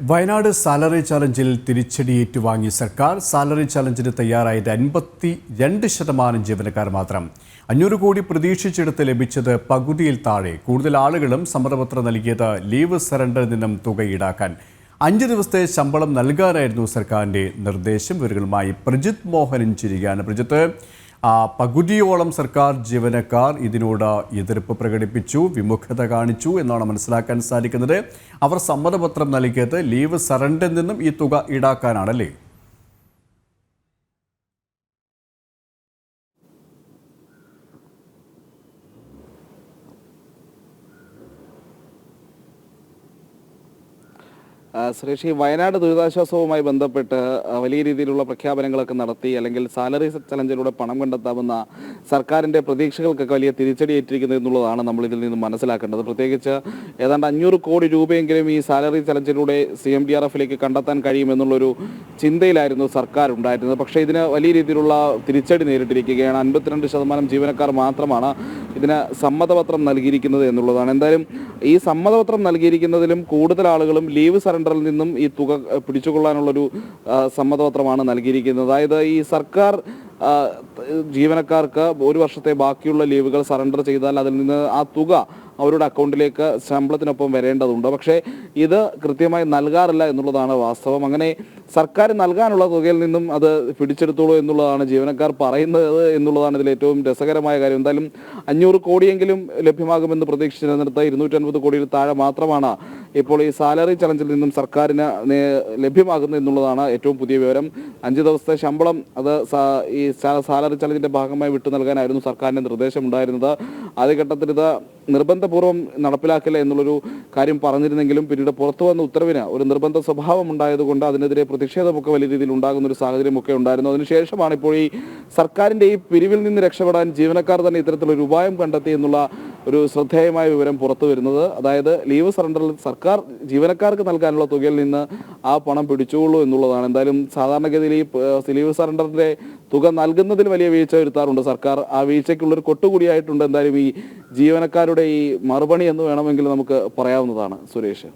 Wayanad salary ചലഞ്ചിൽ തിരിച്ചടി ഏറ്റുവാങ്ങിയ സർക്കാർ. സാലറി ചലഞ്ചിന് തയ്യാറായത് 52% ജീവനക്കാർ മാത്രം. 500 കോടി പ്രതീക്ഷിച്ചെടുത്ത് ലഭിച്ചത് പകുതിയിൽ താഴെ. കൂടുതൽ ആളുകളും സമ്മതപത്രം നൽകിയത് ലീവ് സറണ്ടറിൽ നിന്നും തുക ഈടാക്കാൻ. 5 ദിവസത്തെ ശമ്പളം നൽകാനായിരുന്നു സർക്കാരിൻ്റെ നിർദ്ദേശം. ഇവരുമായി പ്രജിത് മോഹൻ ചിരിയാണ്. പ്രജിത്ത്, പകുതിയോളം സർക്കാർ ജീവനക്കാർ ഇതിനോട് എതിർപ്പ് പ്രകടിപ്പിച്ചു, വിമുഖത കാണിച്ചു എന്നാണ് മനസ്സിലാക്കാൻ സാധിക്കുന്നത്. അവർ സമ്മതപത്രം നൽകിയത് ലീവ് സറണ്ടറിൽ നിന്നും ഈ തുക ഈടാക്കാനാണല്ലേ? സുരേഷ്, വയനാട് ദുരിതാശ്വാസവുമായി ബന്ധപ്പെട്ട് വലിയ രീതിയിലുള്ള പ്രഖ്യാപനങ്ങളൊക്കെ നടത്തി, അല്ലെങ്കിൽ സാലറി ചലഞ്ചിലൂടെ പണം കണ്ടെത്താവുന്ന സർക്കാരിൻ്റെ പ്രതീക്ഷകൾക്കൊക്കെ വലിയ തിരിച്ചടിയേറ്റിരിക്കുന്നത് എന്നുള്ളതാണ് നമ്മൾ ഇതിൽ നിന്ന് മനസ്സിലാക്കേണ്ടത്. പ്രത്യേകിച്ച് ഏതാണ്ട് 500 കോടി രൂപയെങ്കിലും ഈ സാലറി ചലഞ്ചിലൂടെ CMDRFിലേക്ക് കണ്ടെത്താൻ കഴിയുമെന്നുള്ളൊരു ചിന്തയിലായിരുന്നു സർക്കാർ ഉണ്ടായിരുന്നത്. പക്ഷേ ഇതിന് വലിയ രീതിയിലുള്ള തിരിച്ചടി നേരിട്ടിരിക്കുകയാണ്. 52% ജീവനക്കാർ മാത്രമാണ് ഇതിന് സമ്മതപത്രം നൽകിയിരിക്കുന്നത് എന്നുള്ളതാണ്. എന്തായാലും ഈ സമ്മതപത്രം നൽകിയിരിക്കുന്നതിലും കൂടുതൽ ആളുകളും ലീവ് സറണ്ടറിൽ നിന്നും ഈ തുക പിടിച്ചുകൊള്ളാനുള്ളൊരു സമ്മതപത്രമാണ് നൽകിയിരിക്കുന്നത്. അതായത് ഈ സർക്കാർ ജീവനക്കാർക്ക് ഒരു വർഷത്തെ ബാക്കിയുള്ള ലീവുകൾ സറണ്ടർ ചെയ്താൽ അതിൽ നിന്ന് ആ തുക അവരുടെ അക്കൗണ്ടിലേക്ക് ശമ്പളത്തിനൊപ്പം വരേണ്ടതുണ്ട്. പക്ഷേ ഇത് കൃത്യമായി നൽകാറില്ല എന്നുള്ളതാണ് വാസ്തവം. അങ്ങനെ സർക്കാർ നൽകാനുള്ള തുകയിൽ നിന്നും അത് പിടിച്ചെടുത്തോളൂ എന്നുള്ളതാണ് ജീവനക്കാർ പറയുന്നത് എന്നുള്ളതാണ് ഇതിൽ ഏറ്റവും രസകരമായ കാര്യം. എന്തായാലും 500 കോടിയെങ്കിലും ലഭ്യമാകുമെന്ന് പ്രതീക്ഷിച്ചിരുന്നിടത്ത് 250 കോടിയിൽ താഴെ മാത്രമാണ് ഇപ്പോൾ ഈ സാലറി ചലഞ്ചിൽ നിന്നും സർക്കാരിന് ലഭ്യമാകുന്നത് എന്നുള്ളതാണ് ഏറ്റവും പുതിയ വിവരം. 5 ദിവസത്തെ ശമ്പളം അത് ഈ സാലറി ചലഞ്ചിന്റെ ഭാഗമായി വിട്ടു നൽകാനായിരുന്നു സർക്കാരിന്റെ നിർദ്ദേശം ഉണ്ടായിരുന്നത്. ആദ്യഘട്ടത്തിൽ ഇത് നിർബന്ധപൂർവ്വം നടപ്പിലാക്കില്ല എന്നുള്ളൊരു കാര്യം പറഞ്ഞിരുന്നെങ്കിലും പിന്നീട് പുറത്തു വന്ന ഉത്തരവിന് ഒരു നിർബന്ധ സ്വഭാവം ഉണ്ടായതുകൊണ്ട് അതിനെതിരെ പ്രതിഷേധമൊക്കെ വലിയ രീതിയിൽ ഉണ്ടാകുന്ന ഒരു സാഹചര്യമൊക്കെ ഉണ്ടായിരുന്നു. അതിനുശേഷമാണ് ഇപ്പോൾ ഈ സർക്കാരിൻ്റെ ഈ പിരിവിൽ നിന്ന് രക്ഷപ്പെടാൻ ജീവനക്കാർ തന്നെ ഇത്തരത്തിലൊരു ഉപായം കണ്ടെത്തി എന്നുള്ള ഒരു ശ്രദ്ധേയമായ വിവരം പുറത്തു വരുന്നത്. അതായത് ലീവ് സറണ്ടറിൽ സർക്കാർ ജീവനക്കാർക്ക് നൽകാനുള്ള തുകയിൽ നിന്ന് ആ പണം പിടിച്ചുകൊള്ളൂ എന്നുള്ളതാണ്. എന്തായാലും സാധാരണഗതിയിൽ ഈ ലീവ് സറണ്ടറിന്റെ തുക നൽകുന്നതിൽ വലിയ വീഴ്ച വരുത്താറുണ്ട് സർക്കാർ. ആ വീഴ്ചയ്ക്കുള്ളൊരു കൊട്ടുകൂടിയായിട്ടുണ്ട് എന്തായാലും ഈ ജീവനക്കാരുടെ ഈ മറുപണി എന്ന് വേണമെങ്കിൽ നമുക്ക് പറയാവുന്നതാണ്. സുരേഷ്.